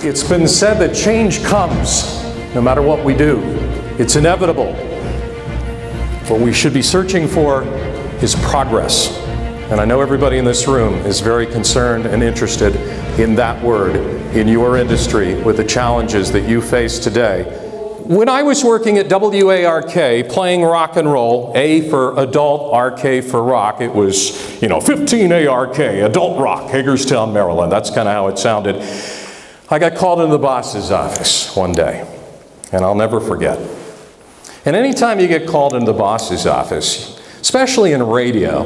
It's been said that change comes no matter what we do. It's inevitable. What we should be searching for is progress. And I know everybody in this room is very concerned and interested in that word in your industry with the challenges that you face today. When I was working at WARK playing rock and roll, A for adult, RK for rock, it was, 15 ARK, adult rock, Hagerstown, Maryland. That's kind of how it sounded. I got called into the boss's office one day, and I'll never forget. And anytime you get called into the boss's office, especially in radio,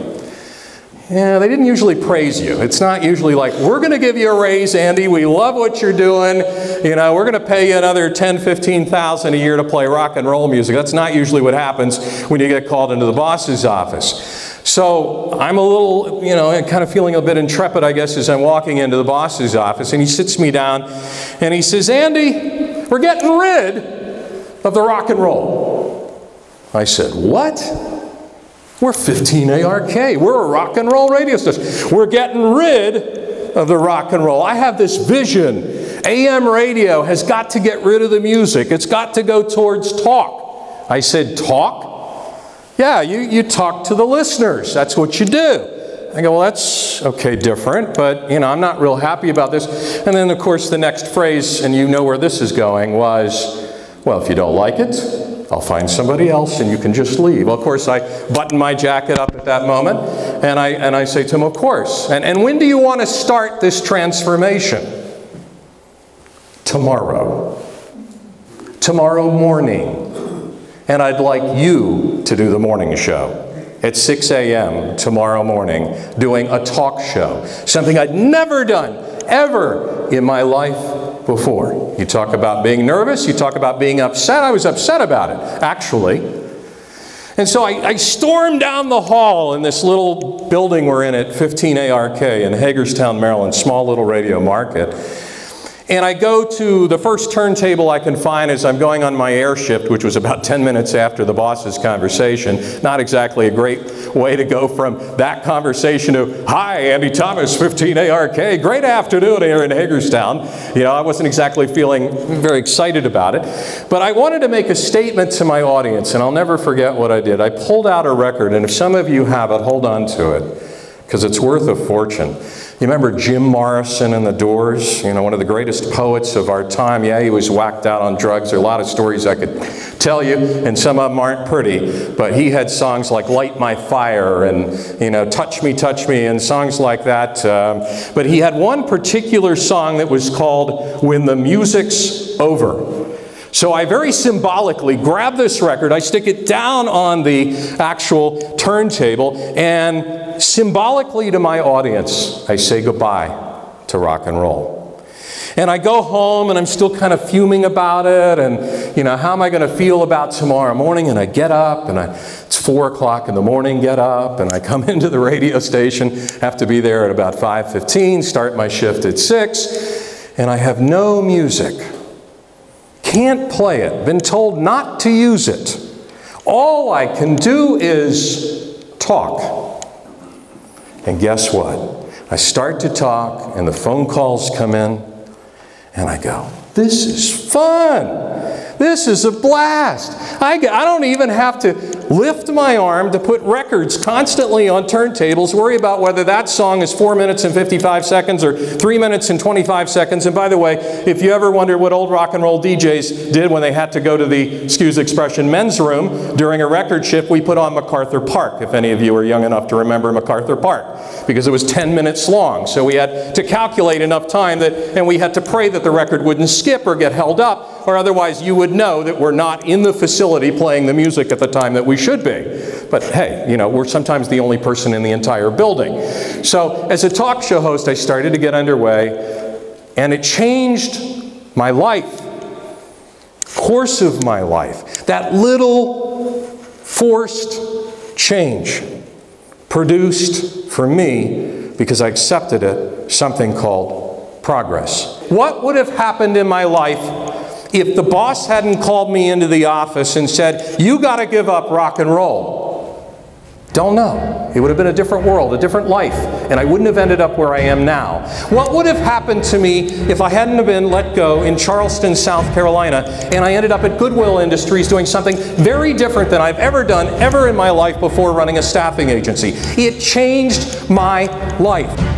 they didn't usually praise you. It's not usually like, we're going to give you a raise, Andy. We love what you're doing. We're going to pay you another $10,000, $15,000 a year to play rock and roll music. That's not usually what happens when you get called into the boss's office. So I'm a little, kind of feeling a bit intrepid, I guess, as I'm walking into the boss's office. And he sits me down and he says, Andy, we're getting rid of the rock and roll. I said, what? We're 15 ARK. We're a rock and roll radio station. We're getting rid of the rock and roll. I have this vision. AM radio has got to get rid of the music. It's got to go towards talk. I said, talk? Yeah, you talk to the listeners. That's what you do. I go, well, that's okay, different, but, I'm not real happy about this. And then, of course, the next phrase, and you know where this is going, was, well, if you don't like it, I'll find somebody else and you can just leave. Well, of course, I button my jacket up at that moment, and I say to him, of course. And when do you want to start this transformation? Tomorrow. Tomorrow morning. And I'd like you to do the morning show at 6 a.m. tomorrow morning, doing a talk show. Something I'd never done, ever in my life before. You talk about being nervous, you talk about being upset. I was upset about it, actually. And so I stormed down the hall in this little building we're in at 15 ARK in Hagerstown, Maryland, small little radio market. And I go to the first turntable I can find as I'm going on my air shift, which was about 10 minutes after the boss's conversation. Not exactly a great way to go from that conversation to, hi, Andy Thomas, 15 ARK, great afternoon here in Hagerstown. I wasn't exactly feeling very excited about it. But I wanted to make a statement to my audience, and I'll never forget what I did. I pulled out a record, and if some of you have it, hold on to it, because it's worth a fortune. You remember Jim Morrison and the Doors? One of the greatest poets of our time. Yeah, he was whacked out on drugs. There are a lot of stories I could tell you, and some of them aren't pretty. But he had songs like Light My Fire and, Touch Me, and songs like that. But he had one particular song that was called When the Music's Over. So I very symbolically grab this record, I stick it down on the actual turntable, and symbolically to my audience, I say goodbye to rock and roll. And I go home and I'm still kind of fuming about it, and how am I going to feel about tomorrow morning? And I get up, and it's 4 o'clock in the morning, get up, and I come into the radio station, have to be there at about 5:15, start my shift at 6, and I have no music. Can't play it, been told not to use it. All I can do is talk. And guess what? I start to talk and the phone calls come in and I go, this is fun. This is a blast. I don't even have to lift my arm to put records constantly on turntables, worry about whether that song is 4 minutes and 55 seconds or 3 minutes and 25 seconds. And by the way, if you ever wonder what old rock and roll DJs did when they had to go to the, excuse the expression, men's room during a record shift, we put on MacArthur Park, if any of you are young enough to remember MacArthur Park, because it was 10 minutes long. So we had to calculate enough time and we had to pray that the record wouldn't skip or get held up, or otherwise you would know that we're not in the facility playing the music at the time that we should be. But hey, we're sometimes the only person in the entire building. So as a talk show host, I started to get underway, and it changed my life, course of my life. That little forced change produced for me, because I accepted it, something called progress. What would have happened in my life if the boss hadn't called me into the office and said, you got to give up rock and roll? Don't know. It would have been a different world, a different life, and I wouldn't have ended up where I am now. What would have happened to me if I hadn't have been let go in Charleston, South Carolina, and I ended up at Goodwill Industries doing something very different than I've ever done ever in my life before running a staffing agency? It changed my life.